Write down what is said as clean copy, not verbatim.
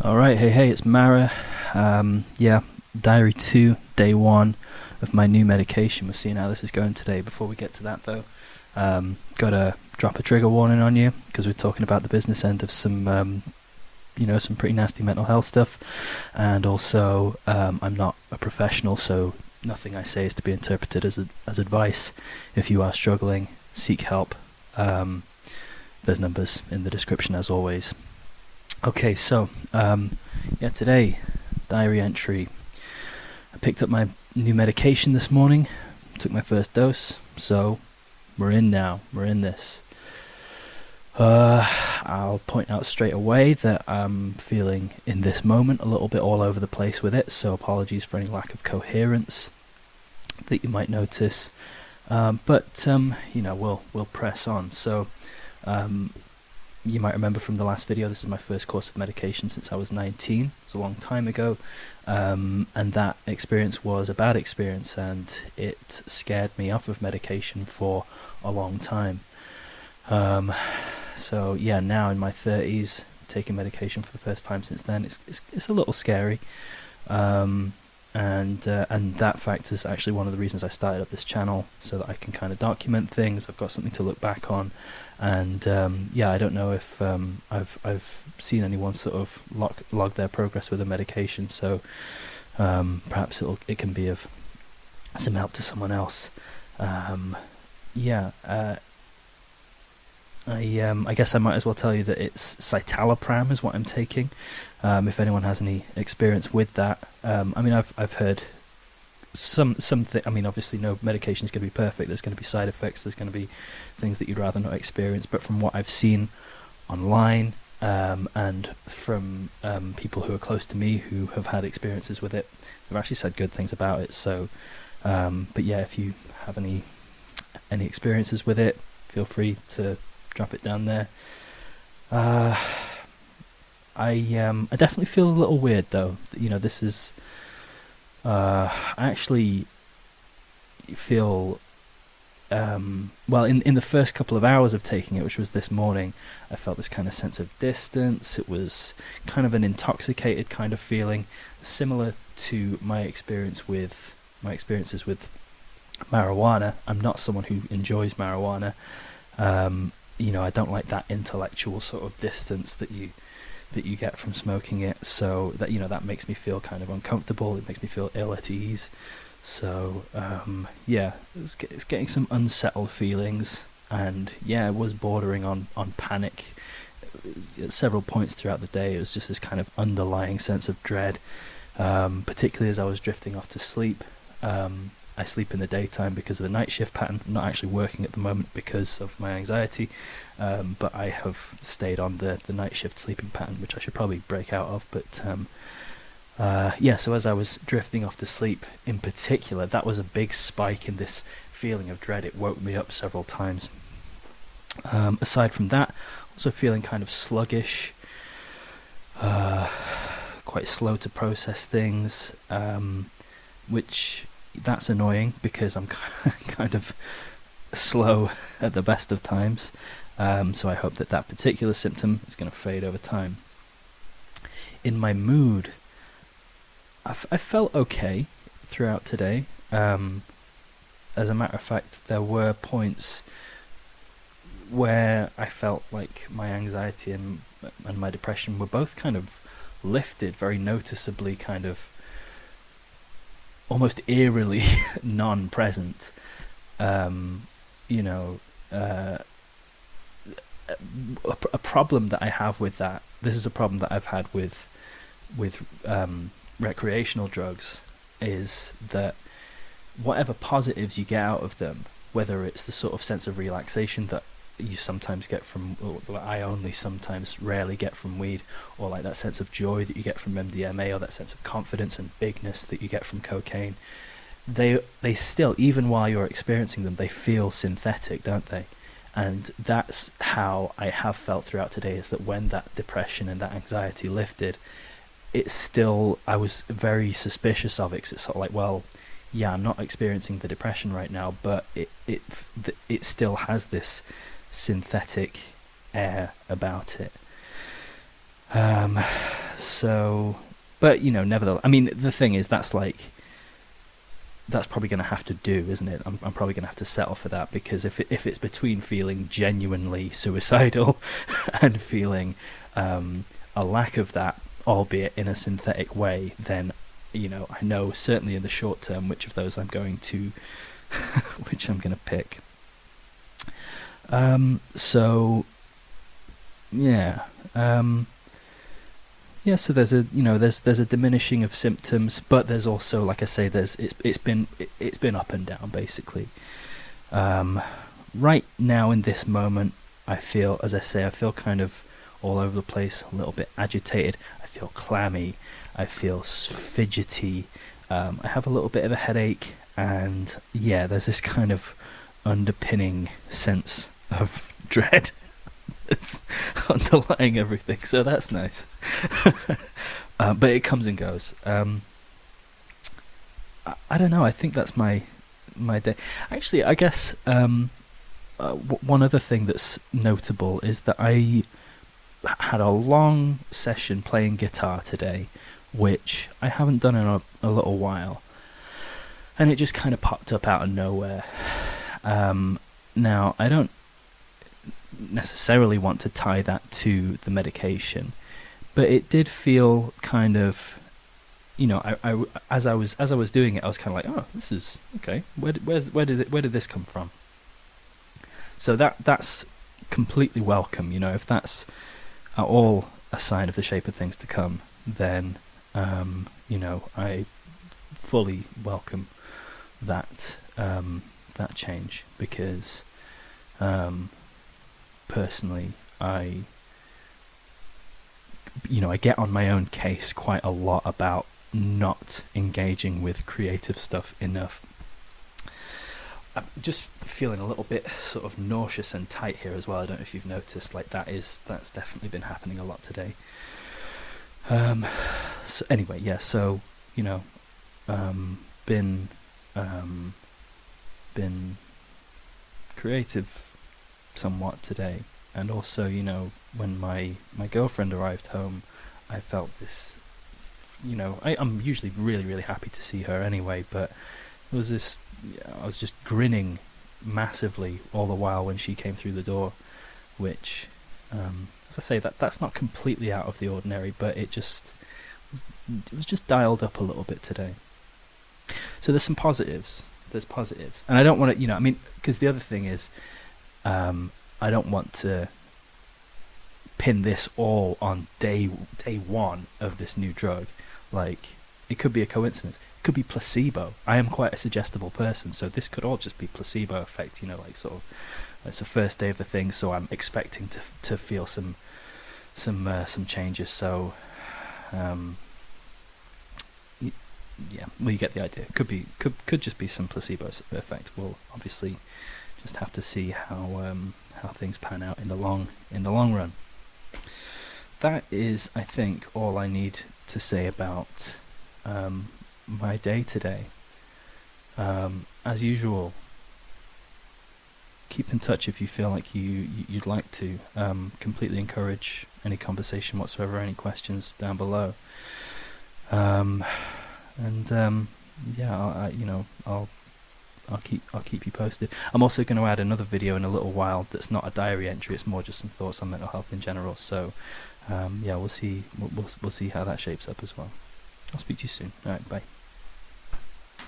Alright, hey, it's Mara. Yeah, Diary 2, Day 1 of my new medication. We'll see how this is going today. Before we get to that, though, gotta drop a trigger warning on you, because we're talking about the business end of some pretty nasty mental health stuff. And also, I'm not a professional, so nothing I say is to be interpreted as advice. If you are struggling, seek help. There's numbers in the description, as always. Okay, so, today, diary entry. I picked up my new medication this morning, took my first dose, so we're in now, we're in this. I'll point out straight away that I'm feeling, in this moment, a little bit all over the place with it, so apologies for any lack of coherence that you might notice. But we'll press on. So, you might remember from the last video, this is my first course of medication since I was 19. It's a long time ago, and that experience was a bad experience, and it scared me off of medication for a long time. So yeah, now in my 30s, taking medication for the first time since then, it's a little scary. And that fact is actually one of the reasons I started up this channel, so that I can kind of document things. I've got something to look back on, and I don't know if I've seen anyone sort of log their progress with a medication, so perhaps it can be of some help to someone else. I guess I might as well tell you that it's citalopram is what I'm taking. If anyone has any experience with that, I've heard something. I mean, obviously, no medication is going to be perfect. There's going to be side effects. There's going to be things that you'd rather not experience. But from what I've seen online, and from people who are close to me who have had experiences with it, they've actually said good things about it. So, but yeah, if you have any experiences with it, feel free to drop it down there. I definitely feel a little weird, though. This is. I actually feel. In the first couple of hours of taking it, which was this morning, I felt this kind of sense of distance. It was kind of an intoxicated kind of feeling, similar to my experiences with marijuana. I'm not someone who enjoys marijuana. I don't like that intellectual sort of distance that you get from smoking it, so that makes me feel kind of uncomfortable. It makes me feel ill at ease. So it's getting some unsettled feelings, and it was bordering on panic at several points throughout the day. It was just this kind of underlying sense of dread, particularly as I was drifting off to sleep. I sleep in the daytime because of a night shift pattern. I'm not actually working at the moment because of my anxiety, but I have stayed on the night shift sleeping pattern, which I should probably break out of. But so as I was drifting off to sleep, in particular, that was a big spike in this feeling of dread. It woke me up several times. Aside from that, also feeling kind of sluggish, quite slow to process things, which... that's annoying because I'm kind of slow at the best of times. So I hope that particular symptom is going to fade over time. In my mood, I felt okay throughout today. As a matter of fact, there were points where I felt like my anxiety and my depression were both kind of lifted very noticeably, kind of almost eerily non-present. A problem that I have with that, this is a problem that I've had with recreational drugs, is that whatever positives you get out of them, whether it's the sort of sense of relaxation that you sometimes get from, or that I only sometimes rarely get from weed, or like that sense of joy that you get from MDMA, or that sense of confidence and bigness that you get from cocaine, they still, even while you're experiencing them, they feel synthetic, don't they? And that's how I have felt throughout today, is that when that depression and that anxiety lifted, it's still, I was very suspicious of it, 'cause it's sort of like, well, yeah, I'm not experiencing the depression right now, but it still has this synthetic air about it. So, but nevertheless, I mean, the thing is, that's probably going to have to do, isn't it? I'm probably going to have to settle for that, because if it's between feeling genuinely suicidal and feeling a lack of that, albeit in a synthetic way, then I know certainly in the short term which of those I'm going to pick. So yeah. Yeah, so there's a diminishing of symptoms, but there's also, like I say, it's been up and down basically. Right now in this moment, I feel kind of all over the place, a little bit agitated. I feel clammy. I feel fidgety. I have a little bit of a headache, and yeah, there's this kind of underpinning sense of dread that's underlying everything, so that's nice. But it comes and goes. I don't know, I think that's my day. Actually, I guess one other thing that's notable is that I had a long session playing guitar today, which I haven't done in a little while, and it just kind of popped up out of nowhere. Now, I don't necessarily want to tie that to the medication, but it did feel kind of, I as I was doing it, I was kind of like, oh, this is okay. Where did this come from? So that's completely welcome. If that's at all a sign of the shape of things to come, then I fully welcome that change, because personally, I get on my own case quite a lot about not engaging with creative stuff enough. I'm just feeling a little bit sort of nauseous and tight here as well. I don't know if you've noticed, that's definitely been happening a lot today. So anyway, yeah, so been creative somewhat today, and also when my girlfriend arrived home, I felt this, I'm usually really, really happy to see her anyway, but it was this, I was just grinning massively all the while when she came through the door, which as I say, that's not completely out of the ordinary, but it was just dialed up a little bit today. So there's some positives. There's positives, and I don't want to, because the other thing is, I don't want to pin this all on day one of this new drug. It could be a coincidence. It could be placebo. I am quite a suggestible person, so this could all just be placebo effect. Sort of, it's the first day of the thing, so I'm expecting to feel some changes. So, yeah, well, you get the idea. Could just be some placebo effect. We'll obviously just have to see how things pan out in the long run. That is, I think, all I need to say about my day today. As usual, keep in touch if you feel like you'd like to. Completely encourage any conversation whatsoever, any questions down below. Yeah, I'll keep you posted. I'm also going to add another video in a little while that's not a diary entry. It's more just some thoughts on mental health in general. So yeah, we'll see how that shapes up as well. I'll speak to you soon. All right, bye.